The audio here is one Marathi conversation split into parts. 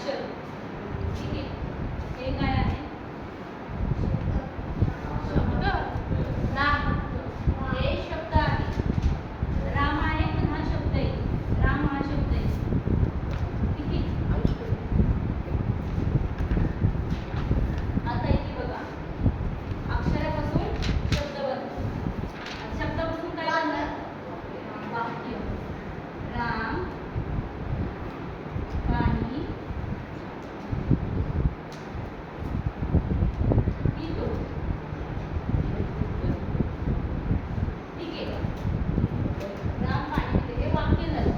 अक्षर. ठीक आहे, हे काय आहे? शब्द. राम, हे शब्द आहे. राम आहे पण हा शब्द आहे. राम हा शब्द आहे. ठीक आहे. आता इथे बघा, अक्षरापासून शब्द बनतो. शब्दापासून काय बनणार? वाक्य. राम पाणी पितो. ठीक आहे, राम पाणी पितो हे वाक्य झालं.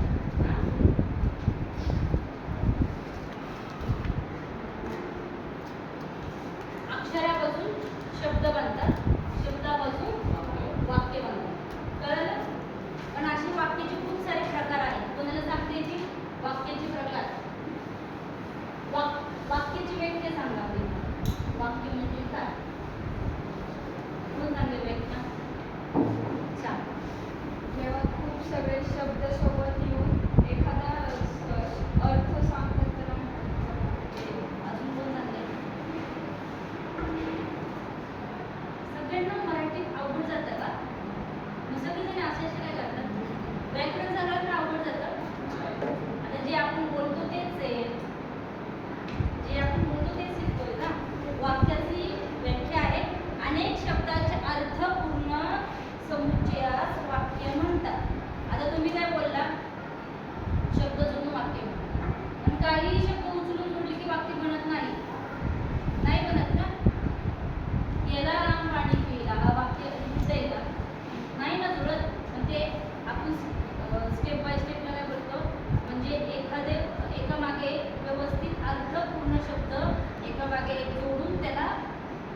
अक्षरापासून शब्द बनतात, शब्दापासून वाक्य बनतात. कळलं? पण अशी वाक्याचे खूप सारे प्रकार आहेत. कोणाला सांगता येतील वाक्याचे प्रकार? वाक्याची व्याख्या सांगा. वाक्य म्हणजे काय? कोण सांगेल व्याख्या? सांग. जेव्हा खूप सगळे शब्द सोबत येऊन एखादा अर्थ सांगतात त्याला अजून कोण सांगेल? सगळ्यांना मराठीत अवघड जातं का? मग सगळेजण असे काय करतात? व्याकरण सगळ्यांना अवघड जातं. आता जे आपण बोलतो तेच आहे, जे आपण बोलतो तेच शिकतोय ना. वाक्याची व्याख्या आहे, अनेक शब्दाचे अर्थपूर्ण समुच्चयास वाक्य म्हणतात. आता तुम्ही काय बोलला? शब्द जोडून वाक्य म्हणतात. पण काही शब्द उचलून जोडले की वाक्य बनत नाही. नाही बनत ना. याला राम पाणी पिला हा वाक्य जुळतंय का? नाही ना जुळत. पण ते आपण स्टेप बाय स्टेप काय बोलतो, म्हणजे एका मागे व्यवस्थित अर्थपूर्ण शब्द एका मागे एक जोडून त्याला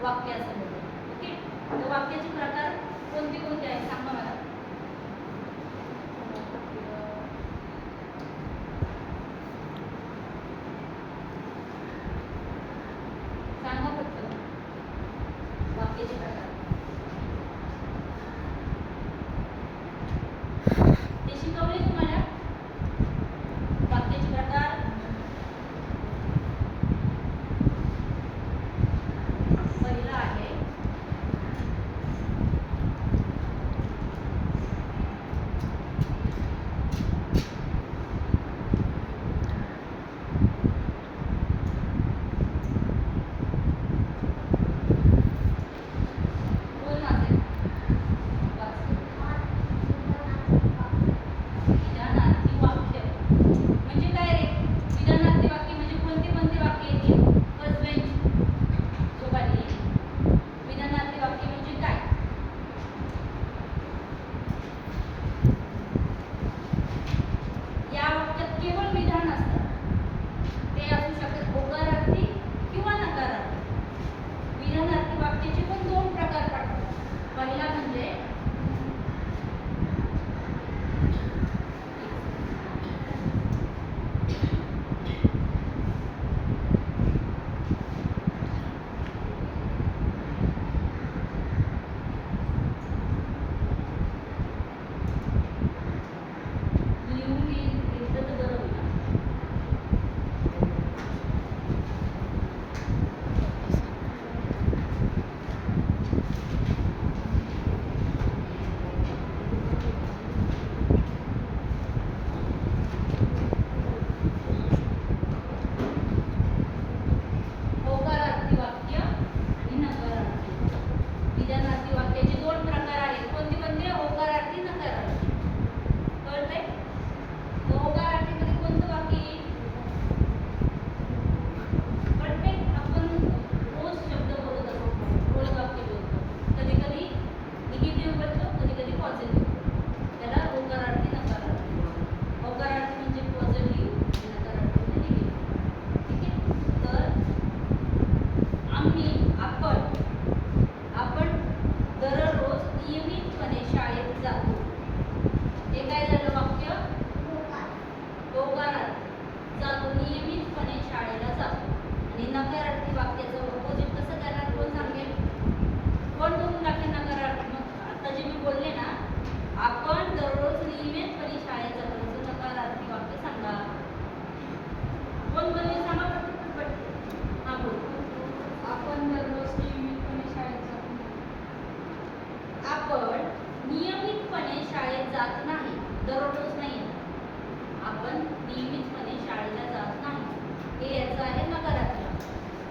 वाक्य असं बोलतो. ओके, तर वाक्याचे प्रकार कोणते कोणते आहेत सांगा मला. सांगा फक्त वाक्याचे प्रकार. ते शिकवले तुम्हाला वाक्याचे प्रकार? पहिला आहे बोल माझे विधानार्थी वाक्य. म्हणजे काय रे? विधानार्थी वाक्य म्हणजे कोणते कोणते वाक्य येतील? फर्स्ट बेंच जो खाली. विधानार्थी वाक्य म्हणजे काय? या वाक्यात केवळ विधान असतं. ते असू शकतात होकारार्थी किंवा नकारार्थी. विधानार्थी वाक्याचे पण दोन प्रकार पडतात. पहिला म्हणजे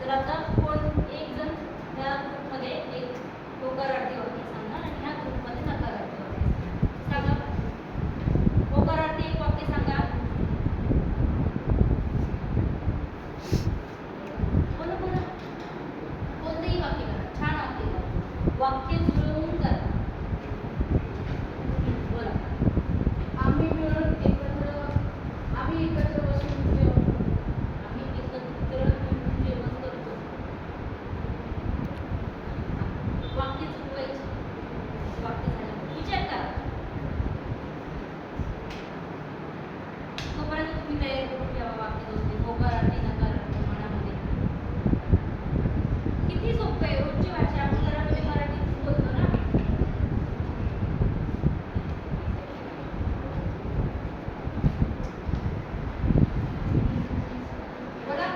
तर आता कोण एक जण ह्या ग्रुपमध्ये एक होकारार्थी वाक्य सांगणार आणि ह्या ग्रुपमध्ये नकारार्थी वाक्य सांगा. होकारार्थी एक वाक्य सांगा. बोला बोला. कोणतंही वाक्य करा, छान वाक्य करा, वाक्य जुळवून करा. बोला. आम्ही एकत्र बसून जेवण आम्ही एकत्र मिळून जेवण करतो. वाक्य जुळवायचे. वाक्य झालं विचार करा. तोपर्यंत तुम्ही तयारी करून ठेवा वाक्य दोन होकारार्थी नकारार्थी मनामध्ये. किती सोपं आहे. रोजची भाषा आपण घरामध्ये मराठीत बोलतो ना. बोला.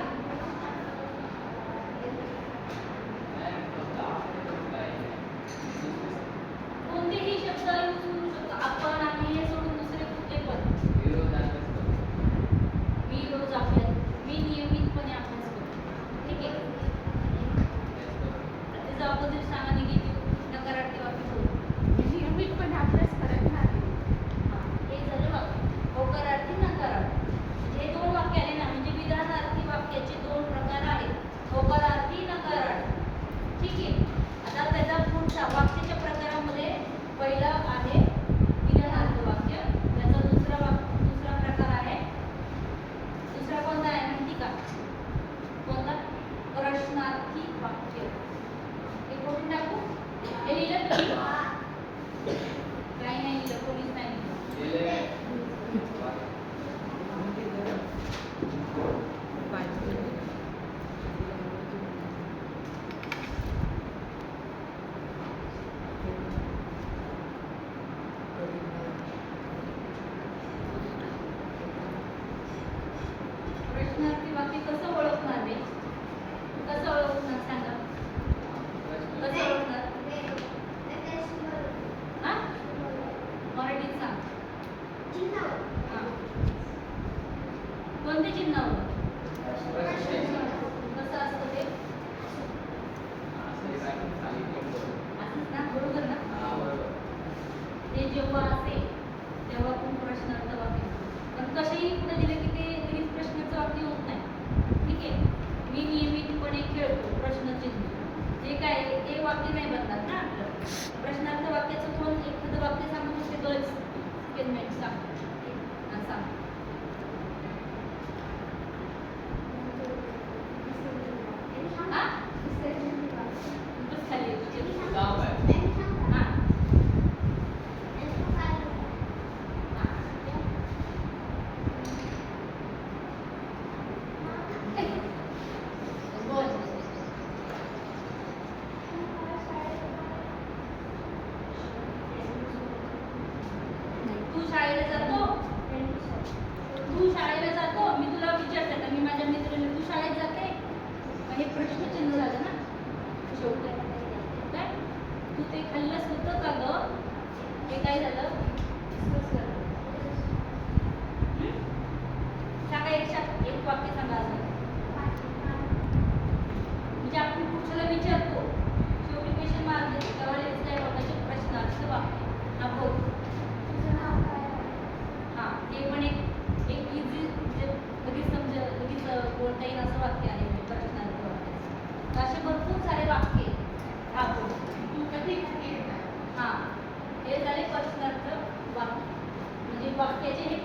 कोणतेही शब्द यूज करू शकतो आपण, आम्ही हे सोडून दुसरे कुठले पण. मी रोज अभ्यास, मी नियमितपणे अभ्यास करतो. ठीक आहे. त्याचा ऑपोजिट सांगा निगेटिव्ह नकारार्थी वाक्य बोलू. नियमितपणे अभ्यास करत नाही. हे झालं वाक्य होकारार्थी नकारार्थी. हे दोन वाक्य आले ना, म्हणजे विधानार्थी वाक्याचे दोन प्रकार आहेत, होकारार्थी नकारार्थी. ठीक आहे. आता त्याचा पुढचा वाक्याच्या प्रकारामध्ये पहिला आहे विधानार्थ वाक्य. त्याचा दुसरा प्रकार आहे. दुसरा कोणता आहे माहिती का? कोणता? प्रश्नार्थी वाक्य. हे कोणून टाकू? हे लिहिलं तुम्ही? काही नाही लिहिलं, कोणीच नाही लिहिलं. प्रश्नार्थी वाक्य कसं ओळखणार रे? कसं ओळखणार सांगा? कसं ओळखणार? हा? मराठीत सांग. हा. कोणते चिन्हावर? कसं असतं ते? असंच ना, बरोबर ना? ते जेव्हा असेल तेव्हा पण प्रश्नार्थ वाक्य. पण कशाही पुढे दिलं की ते कधीच प्रश्नाचं वाक्य होत नाही. ठीक आहे. मी नियमितपणे खेळतो प्रश्नचिन्ह. जे काय आहे ते वाक्य नाही बनणार ना आपलं. प्रश्नार्थ वाक्याचं कोण एखादं वाक्य सांगू शकते? गर्ल्स स्टेटमेंट सांग. हा, सांग. हा? खूपच खाली आहे तुझे. हा. हा. बोल. तू शाळेला जातो? तू शाळेला जातो? मी तुला विचारते ना, मी माझ्या मित्राला तू शाळेत जाते? मग हे प्रश्नचिन्ह झालं ना शेवटी. काय तू ते खाल्लंस होतं का ग? हे काय झालं? सांगा एक वाक्य सांगा असं. म्हणजे आपण पुढच्याला विचारतो, शेवटी क्वेश्चन मार्क देतो, तेव्हा लिहायचं काय वाक्याचे प्रश्नार्थ वाक्य. हा बोल. हा, हे पण एक इझी म्हणजे लगेच लगेच बोलता येईल असं वाक्य आहे म्हणजे प्रश्नार्थ वाक्य. असे भरपूर सारे वाक्य आहेत. हा बोल. हा, हे झाले प्रश्नार्थ वाक्य. म्हणजे वाक्याचे हे